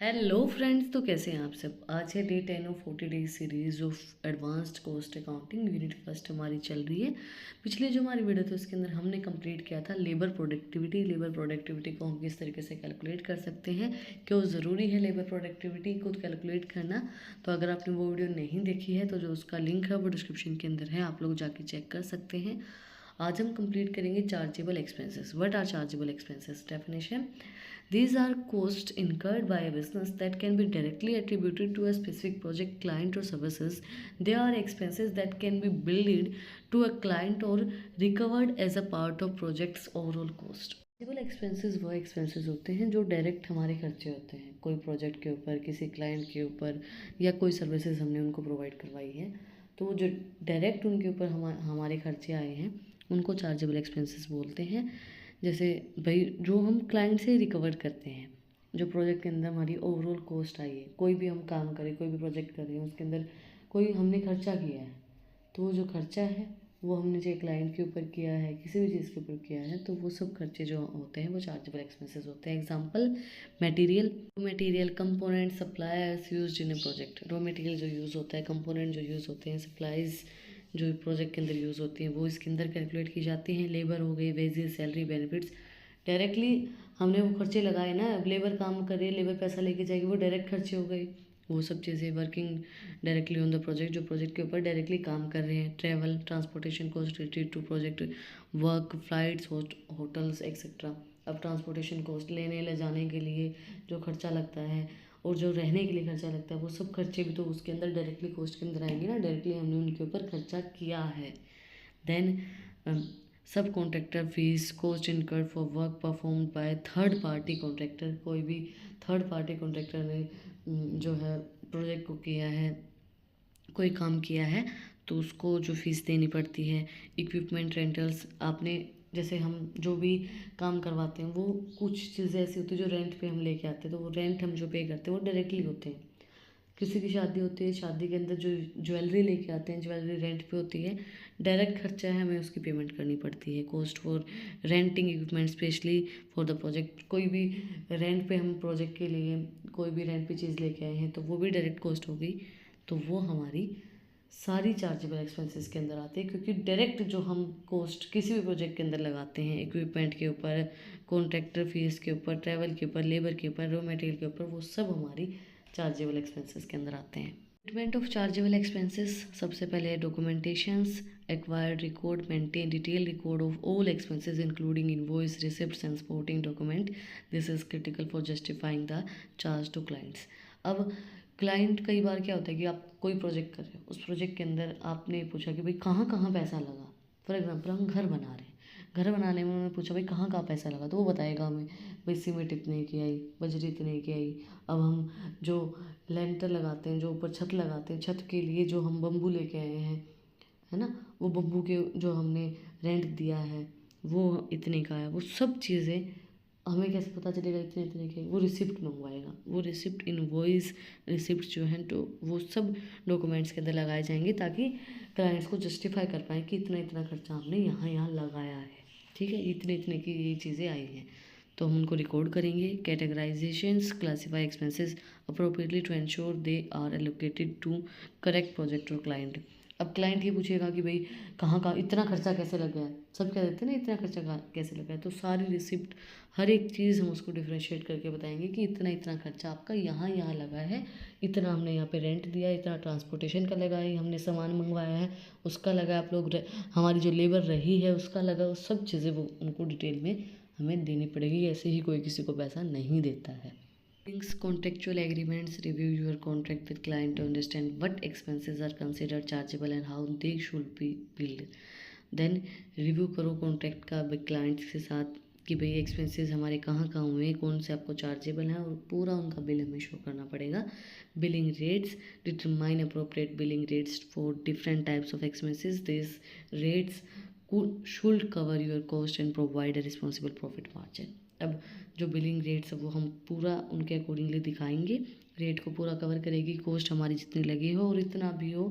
Hello friends, तो कैसे हैं आप सब। आज है day 10 of 40 days series of advanced cost accounting. Unit first हमारी चल रही है। पिछले जो हमारी वीडियो थी उसके अंदर हमने कंप्लीट किया था लेबर प्रोडक्टिविटी को हम किस तरीके से कैलकुलेट कर सकते हैं, क्यों ज़रूरी है लेबर प्रोडक्टिविटी को कैलकुलेट करना। तो अगर आपने वो वीडियो नहीं देखी है तो जो उसका लिंक है वो डिस्क्रिप्शन के अंदर है, आप लोग जाके चेक कर सकते हैं। आज हम कंप्लीट करेंगे chargeable expenses. What are chargeable expenses? Definition: these are costs incurred by a business that can be directly attributed to a specific project, client, or services. They are expenses that can be billed to a client or recovered as a part of project's overall cost. Chargeable expenses वो expenses होते हैं जो direct हमारे खर्चे होते हैं, कोई project के ऊपर, किसी क्लाइंट के ऊपर, या कोई सर्विसेज हमने उनको प्रोवाइड करवाई है, तो वो जो डायरेक्ट उनके ऊपर हमारे खर्चे आए हैं उनको चार्जेबल एक्सपेंसेस बोलते हैं। जैसे भाई जो हम क्लाइंट से रिकवर करते हैं, जो प्रोजेक्ट के अंदर हमारी ओवरऑल कॉस्ट आई है, कोई भी हम काम करें, कोई भी प्रोजेक्ट कर रहे हैं, उसके अंदर कोई हमने खर्चा किया है, तो वो जो खर्चा है वो हमने चाहे क्लाइंट के ऊपर किया है, किसी भी चीज़ के ऊपर किया है, तो वो सब खर्चे जो होते हैं वो चार्जेबल एक्सपेंसेस होते हैं। Example: material component suppliers used in A project. Raw material जो यूज़ होता है, कंपोनेंट जो यूज़ होते हैं, सप्लाईज जो प्रोजेक्ट के अंदर यूज़ होती हैं वो इसके अंदर कैलकुलेट की जाती हैं। लेबर हो गई, वेजेस, सैलरी, बेनिफिट्स। डायरेक्टली हमने वो खर्चे लगाए ना, अब लेबर काम कर रही है, लेबर पैसा लेके जाएगी, वो डायरेक्ट खर्चे हो गए। वो सब चीज़ें working directly on the project, जो प्रोजेक्ट के ऊपर डायरेक्टली काम कर रहे हैं। Travel, transportation cost related to project work, flights, hotels etcetera. अब ट्रांसपोर्टेशन कॉस्ट, लेने ले जाने के लिए जो खर्चा लगता है और जो रहने के लिए खर्चा लगता है, वो सब खर्चे भी तो उसके अंदर डायरेक्टली कॉस्ट के अंदर आएंगे ना, डायरेक्टली हमने उनके ऊपर खर्चा किया है। देन सब contractor fees, cost incurred for work perform by third party contractor. कोई भी थर्ड पार्टी कॉन्ट्रैक्टर ने जो है प्रोजेक्ट को किया है, कोई काम किया है, तो उसको जो फीस देनी पड़ती है। इक्विपमेंट रेंटल्स, आपने जैसे हम जो भी काम करवाते हैं वो कुछ चीज़ें ऐसी होती है जो रेंट पे हम लेके आते हैं, तो वो रेंट हम जो पे करते हैं वो डायरेक्टली होते हैं। किसी की शादी होती है, शादी के अंदर जो ज्वेलरी लेके आते हैं, ज्वेलरी रेंट पे होती है, डायरेक्ट खर्चा है, हमें उसकी पेमेंट करनी पड़ती है। Cost for renting equipment specially for the project, कोई भी रेंट पे हम प्रोजेक्ट के लिए कोई भी रेंट पे चीज़ लेके आए हैं तो वो भी डायरेक्ट कॉस्ट हो गई। तो वो हमारी सारी चार्जेबल एक्सपेंसेस के अंदर आते हैं, क्योंकि डायरेक्ट जो हम कॉस्ट किसी भी प्रोजेक्ट के अंदर लगाते हैं, इक्विपमेंट के ऊपर, कॉन्ट्रैक्टर फीस के ऊपर, ट्रैवल के ऊपर, लेबर के ऊपर, रॉ मटेरियल के ऊपर, वो सब हमारी चार्जेबल एक्सपेंसेस के अंदर आते हैं। ट्रीटमेंट ऑफ चार्जेबल एक्सपेंसेस: सबसे पहले documentations, acquired record, maintain detail record of all expenses including invoice, receipts and supporting document. This is critical for justifying the charge to clients. अब क्लाइंट, कई बार क्या होता है कि आप कोई प्रोजेक्ट कर रहे हो, उस प्रोजेक्ट के अंदर आपने पूछा कि भाई कहाँ कहाँ पैसा लगा। फॉर एग्जांपल हम घर बना रहे हैं, घर बनाने में उन्होंने पूछा भाई कहाँ कहाँ पैसा लगा, तो वो बताएगा हमें, भाई सीमेंट इतने की आई, बजरी इतने की आई। अब हम जो लेंटर लगाते हैं, जो ऊपर छत लगाते हैं, छत के लिए जो हम बम्बू लेके आए हैं, है ना, वो बम्बू के जो हमने रेंट दिया है वो इतने का है। वो सब चीज़ें हमें कैसे पता चलेगा इतने इतने के? वो रिसिप्ट मंगवाएगा, वो रिसिप्ट, इनवॉइस, रिसिप्ट जो हैं तो वो सब डॉक्यूमेंट्स के अंदर लगाए जाएंगे ताकि क्लाइंट्स को जस्टिफाई कर पाएँ कि इतना इतना खर्चा हमने यहाँ यहाँ लगाया है। ठीक है, इतने इतने की ये चीज़ें आई हैं, तो हम उनको रिकॉर्ड करेंगे। Categorisations: classify expenses appropriately to ensure they are allocated to correct project और क्लाइंट। अब क्लाइंट ये पूछेगा कि भाई कहाँ कहाँ इतना खर्चा कैसे लग गया है, सब कह देते हैं ना इतना खर्चा कैसे लगा है, तो सारी रिसिप्ट, हर एक चीज़ हम उसको डिफ्रेंशिएट करके बताएंगे कि इतना इतना खर्चा आपका यहाँ यहाँ लगा है, इतना हमने यहाँ पे रेंट दिया, इतना ट्रांसपोर्टेशन का लगा है, हमने सामान मंगवाया है उसका लगा, आप लोग हमारी जो लेबर रही है उसका लगा, वो सब चीज़ें वो उनको डिटेल में हमें देनी पड़ेगी। ऐसे ही कोई किसी को पैसा नहीं देता है। Things contractual agreements: review your contract with client to understand what expenses are considered chargeable and how they should be billed. Then review करो कॉन्ट्रैक्ट का क्लाइंट्स के साथ कि भाई एक्सपेंसेस हमारे कहाँ कहाँ हुए, कौन से आपको चार्जेबल हैं, और पूरा उनका बिल हमें शो करना पड़ेगा। Billing rates: determine appropriate billing rates for different types of expenses. This rates should cover your cost and provide a responsible profit margin. अब जो बिलिंग रेट्स है वो हम पूरा उनके अकॉर्डिंगली दिखाएंगे, रेट को पूरा कवर करेगी, कॉस्ट हमारी जितनी लगी हो और इतना भी हो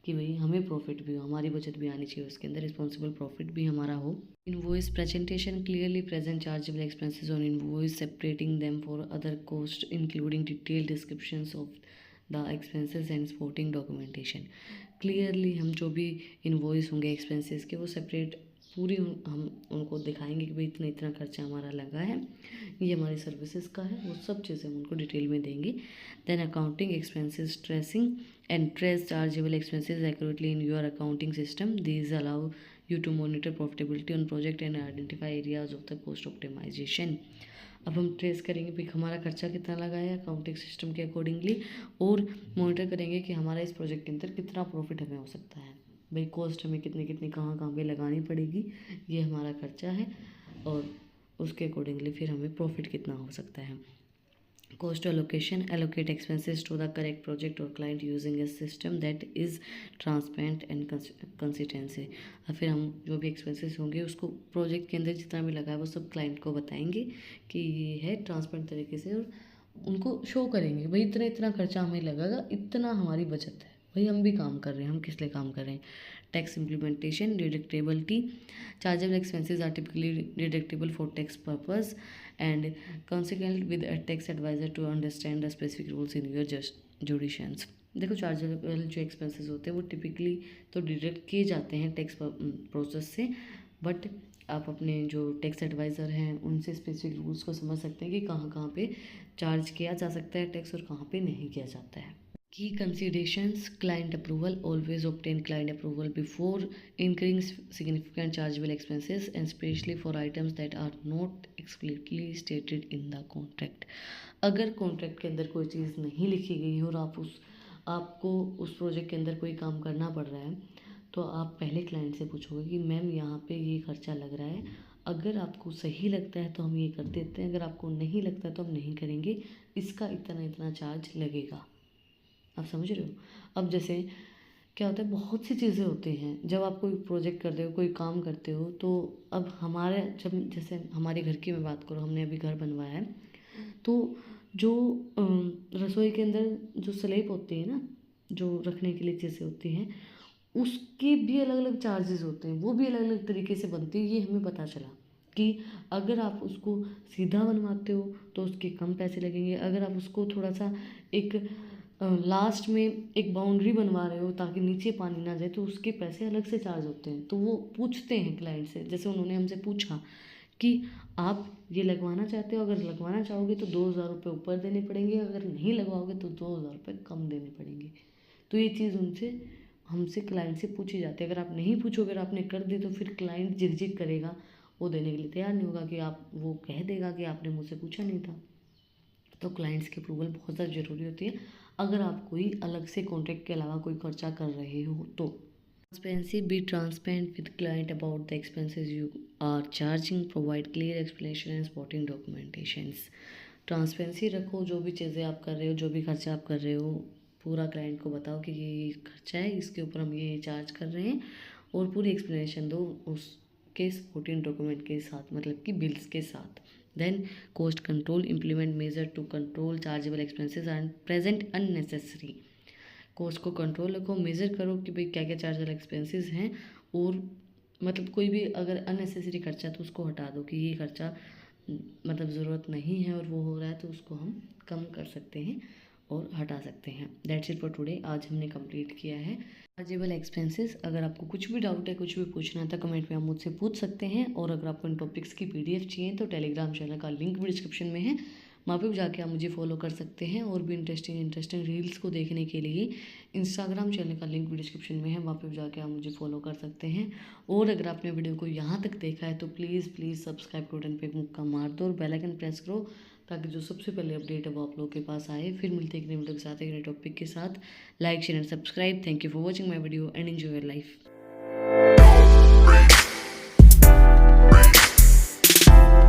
कि भाई हमें प्रॉफिट भी हो, हमारी बचत भी आनी चाहिए उसके अंदर, रिस्पॉन्सिबल प्रॉफिट भी हमारा हो। Invoice presentation clearly present chargeable expenses on invoice, separating them for other costs, including detailed descriptions of the expenses and supporting documentation. Clearली हम जो भी इन्वॉइस होंगे एक्सपेंसेस के वो सेपरेट पूरी हम उनको दिखाएंगे कि भाई इतना इतना खर्चा हमारा लगा है, ये हमारी सर्विसेज का है, वो सब चीज़ें हम उनको डिटेल में देंगे. Then accounting expenses tracing and trace chargeable expenses accurately in your accounting system. These allow you to monitor profitability on project and identify areas of the cost optimization. अब हम ट्रेस करेंगे भाई हमारा खर्चा कितना लगा है अकाउंटिंग सिस्टम के अकॉर्डिंगली, और मॉनिटर करेंगे कि हमारा इस प्रोजेक्ट के अंदर कितना प्रॉफिट हमें हो सकता है, भाई कॉस्ट हमें कितनी कितनी कहाँ कहाँ पे लगानी पड़ेगी, ये हमारा खर्चा है, और उसके अकॉर्डिंगली फिर हमें प्रॉफिट कितना हो सकता है. Cost allocation, allocate expenses to the correct project or client using a system that is transparent and consistency. और फिर हम जो भी एक्सपेंसेस होंगे उसको प्रोजेक्ट के अंदर जितना भी लगा है वो सब क्लाइंट को बताएंगे कि ये है ट्रांसपेरेंट तरीके से, और उनको शो करेंगे भाई इतना इतना खर्चा हमें लगेगा, इतना हमारी बचत है, भाई हम भी काम कर रहे हैं, हम किस लिए काम कर रहे हैं. Tax implementation, deductibility. Chargeable expenses are typically deductible for tax purpose and consult with a tax advisor to understand the specific rules in your jurisdictions. देखो चार्जेबल जो एक्सपेंसेस होते हैं वो टिपिकली तो डिडक्ट किए जाते हैं टैक्स प्रोसेस से, बट आप अपने जो टैक्स एडवाइज़र हैं उनसे स्पेसिफिक रूल्स को समझ सकते हैं कि कहाँ कहाँ पे चार्ज किया जा सकता है टैक्स और कहाँ पे नहीं किया जाता है. Key considerations: client approval. Always obtain client approval before incurring significant chargeable expenses, and especially for items that are not explicitly stated in the contract. अगर कॉन्ट्रैक्ट के अंदर कोई चीज़ नहीं लिखी गई है और आपको उस प्रोजेक्ट के अंदर कोई काम करना पड़ रहा है, तो आप पहले क्लाइंट से पूछोगे कि मैम यहाँ पे ये खर्चा लग रहा है, अगर आपको सही लगता है तो हम ये कर देते हैं, अगर आपको नहीं लगता है तो हम नहीं करेंगे, इसका इतना इतना चार्ज लगेगा. आप समझ रहे हो. अब जैसे क्या होता है, बहुत सी चीज़ें होती हैं जब आप कोई प्रोजेक्ट करते हो, कोई काम करते हो, तो अब हमारे जब जैसे हमारे घर की मैं बात करूँ, हमने अभी घर बनवाया है, तो जो रसोई के अंदर जो स्लैब होती है ना, जो रखने के लिए चीज़ें होती हैं, उसके भी अलग अलग चार्जेस होते हैं, वो भी अलग अलग तरीके से बनती है. ये हमें पता चला कि अगर आप उसको सीधा बनवाते हो तो उसके कम पैसे लगेंगे, अगर आप उसको थोड़ा सा एक लास्ट में एक बाउंड्री बनवा रहे हो ताकि नीचे पानी ना जाए, तो उसके पैसे अलग से चार्ज होते हैं. तो वो पूछते हैं क्लाइंट से, जैसे उन्होंने हमसे पूछा कि आप ये लगवाना चाहते हो, अगर लगवाना चाहोगे तो 2,000 रुपये ऊपर देने पड़ेंगे, अगर नहीं लगवाओगे तो 2,000 रुपये कम देने पड़ेंगे. तो ये चीज़ हमसे क्लाइंट से पूछी जाती है. अगर आप नहीं पूछोगे, अगर आपने कर दी, तो फिर क्लाइंट झिकझिक करेगा, वो देने के लिए तैयार नहीं होगा, कि आप वो कह देगा कि आपने मुझसे पूछा नहीं था. तो क्लाइंट्स की अप्रूवल बहुत ज़्यादा ज़रूरी होती है अगर आप कोई अलग से कॉन्ट्रैक्ट के अलावा कोई खर्चा कर रहे हो तो. Transparency, be transparent with client about the expenses you are charging, provide clear explanation and supporting documentations. Transparency रखो, जो भी चीज़ें आप कर रहे हो, जो भी खर्चा आप कर रहे हो, पूरा क्लाइंट को बताओ कि ये खर्चा है, इसके ऊपर हम ये चार्ज कर रहे हैं, और पूरी एक्सप्लेनेशन दो उसके सपोर्टिंग डॉक्यूमेंट के साथ, मतलब कि बिल्स के साथ. Then cost control, implement measure to control chargeable expenses and present unnecessary. Cost को कंट्रोल रखो, मेज़र करो कि भाई क्या क्या चार्जेबल एक्सपेंसेस हैं, और मतलब कोई भी अगर अननेसेसरी खर्चा है तो उसको हटा दो कि ये खर्चा मतलब ज़रूरत नहीं है और वो हो रहा है, तो उसको हम कम कर सकते हैं और हटा सकते हैं. That's it for today. आज हमने कंप्लीट किया है चार्जेबल एक्सपेंसेस. अगर आपको कुछ भी डाउट है, कुछ भी पूछना है, तो कमेंट में आप मुझसे पूछ सकते हैं, और अगर आपको इन टॉपिक्स की PDF चाहिए तो टेलीग्राम चैनल का लिंक भी डिस्क्रिप्शन में है, वहाँ पे जाके आप मुझे फॉलो कर सकते हैं. और भी इंटरेस्टिंग रील्स को देखने के लिए इंस्टाग्राम चैनल का लिंक भी डिस्क्रिप्शन में है, वहाँ पे जाके आप मुझे फॉलो कर सकते हैं. और अगर आपने वीडियो को यहाँ तक देखा है तो प्लीज़ सब्सक्राइब बटन पे मुक्का मार दो और बेल आइकन प्रेस करो, ताकि जो सबसे पहले अपडेट है वो आप लोगों के पास आए. फिर मिलते हैं एक नए वीडियो के साथ, एक नए टॉपिक के साथ. Like share and subscribe. Thank you for watching my video and enjoy your life.